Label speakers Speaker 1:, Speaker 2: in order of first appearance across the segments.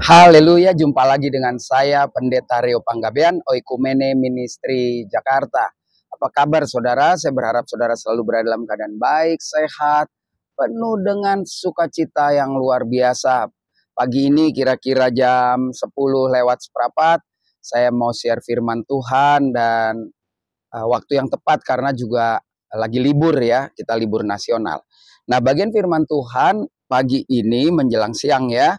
Speaker 1: Haleluya, jumpa lagi dengan saya Pendeta Rio Panggabean, Oikumene Ministry Jakarta. Apa kabar saudara? Saya berharap saudara selalu berada dalam keadaan baik, sehat, penuh dengan sukacita yang luar biasa. Pagi ini kira-kira jam 10 lewat seperempat, saya mau share firman Tuhan dan waktu yang tepat karena juga lagi libur ya, kita libur nasional. Nah, bagian firman Tuhan pagi ini menjelang siang ya,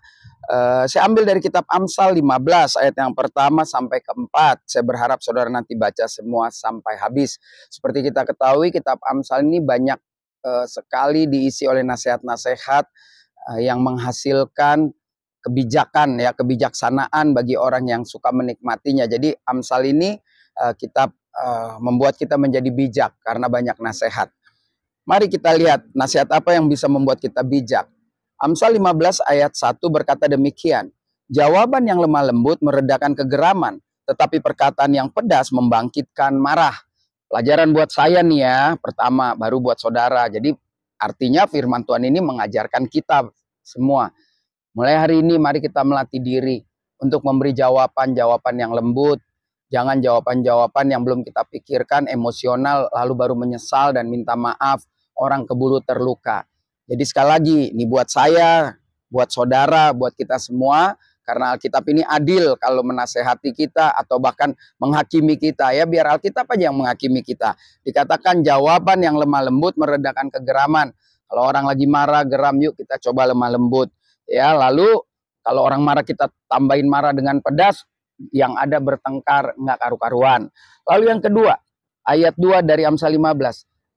Speaker 1: saya ambil dari kitab Amsal 15 ayat yang pertama sampai keempat. Saya berharap saudara nanti baca semua sampai habis. Seperti kita ketahui kitab Amsal ini banyak sekali diisi oleh nasihat-nasihat yang menghasilkan kebijakan ya, kebijaksanaan bagi orang yang suka menikmatinya. Jadi Amsal ini kitab membuat kita menjadi bijak karena banyak nasihat. Mari kita lihat nasihat apa yang bisa membuat kita bijak. Amsal 15 ayat 1 berkata demikian, jawaban yang lemah lembut meredakan kegeraman, tetapi perkataan yang pedas membangkitkan marah. Pelajaran buat saya nih ya, pertama, baru buat saudara. Jadi artinya firman Tuhan ini mengajarkan kita semua. Mulai hari ini mari kita melatih diri untuk memberi jawaban-jawaban yang lembut. Jangan jawaban-jawaban yang belum kita pikirkan, emosional, lalu baru menyesal dan minta maaf, orang keburu terluka. Jadi sekali lagi, ini buat saya, buat saudara, buat kita semua, karena Alkitab ini adil kalau menasehati kita atau bahkan menghakimi kita. Ya biar Alkitab aja yang menghakimi kita. Dikatakan jawaban yang lemah lembut meredakan kegeraman. Kalau orang lagi marah, geram, yuk kita coba lemah lembut. Ya, lalu kalau orang marah kita tambahin marah dengan pedas, yang ada bertengkar, nggak karu-karuan. Lalu yang kedua, ayat 2 dari Amsal 15.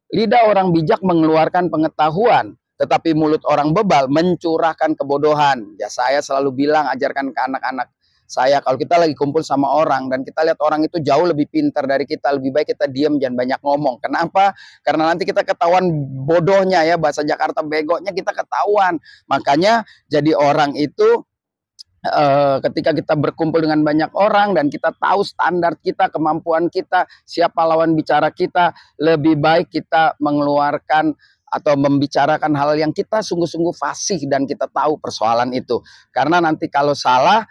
Speaker 1: Lidah orang bijak mengeluarkan pengetahuan, tetapi mulut orang bebal mencurahkan kebodohan. Ya saya selalu bilang, ajarkan ke anak-anak saya, kalau kita lagi kumpul sama orang dan kita lihat orang itu jauh lebih pintar dari kita, lebih baik kita diam, jangan banyak ngomong. Kenapa? Karena nanti kita ketahuan bodohnya ya, bahasa Jakarta begonya kita ketahuan. Makanya jadi orang itu ketika kita berkumpul dengan banyak orang dan kita tahu standar kita, kemampuan kita, siapa lawan bicara kita, lebih baik kita mengeluarkan atau membicarakan hal yang kita sungguh-sungguh fasih dan kita tahu persoalan itu. Karena nanti kalau salah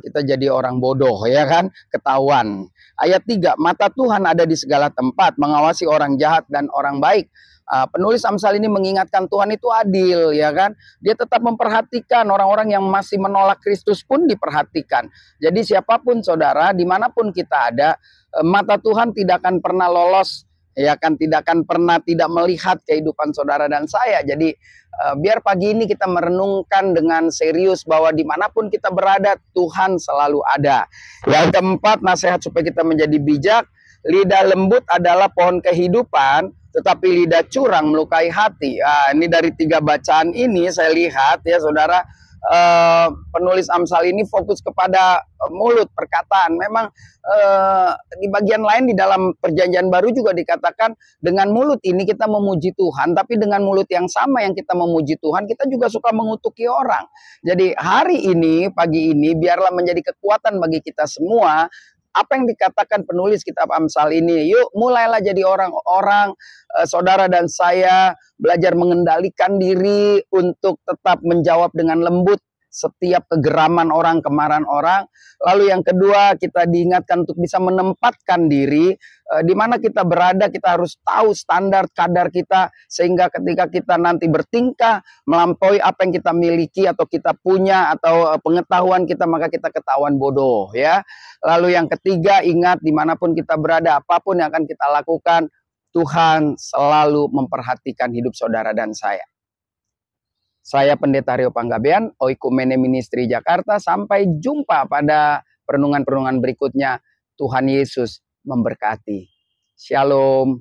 Speaker 1: kita jadi orang bodoh ya kan, ketahuan. Ayat 3, mata Tuhan ada di segala tempat, mengawasi orang jahat dan orang baik. Penulis Amsal ini mengingatkan Tuhan itu adil ya kan. Dia tetap memperhatikan orang-orang yang masih menolak Kristus pun diperhatikan. Jadi siapapun saudara, dimanapun kita ada, mata Tuhan tidak akan pernah lolos, ya kan, tidak akan pernah tidak melihat kehidupan saudara dan saya. Jadi biar pagi ini kita merenungkan dengan serius bahwa dimanapun kita berada, Tuhan selalu ada. Yang keempat, nasihat supaya kita menjadi bijak. Lidah lembut adalah pohon kehidupan, tetapi lidah curang melukai hati. Ini dari 3 bacaan ini saya lihat ya saudara, penulis Amsal ini fokus kepada mulut, perkataan. Memang di bagian lain di dalam perjanjian baru juga dikatakan dengan mulut ini kita memuji Tuhan, tapi dengan mulut yang sama yang kita memuji Tuhan, kita juga suka mengutuki orang. Jadi hari ini, pagi ini, biarlah menjadi kekuatan bagi kita semua apa yang dikatakan penulis kitab Amsal ini. Yuk mulailah jadi orang-orang, saudara dan saya belajar mengendalikan diri untuk tetap menjawab dengan lembut setiap kegeraman orang, kemarahan orang. Lalu yang kedua, kita diingatkan untuk bisa menempatkan diri di mana kita berada. Kita harus tahu standar kadar kita, sehingga ketika kita nanti bertingkah melampaui apa yang kita miliki atau kita punya atau pengetahuan kita, maka kita ketahuan bodoh ya. Lalu yang ketiga, ingat dimanapun kita berada, apapun yang akan kita lakukan, Tuhan selalu memperhatikan hidup saudara dan saya. Saya Pendeta Rio Panggabean, Oikumene Ministry Jakarta. Sampai jumpa pada perenungan-perenungan berikutnya. Tuhan Yesus memberkati. Shalom.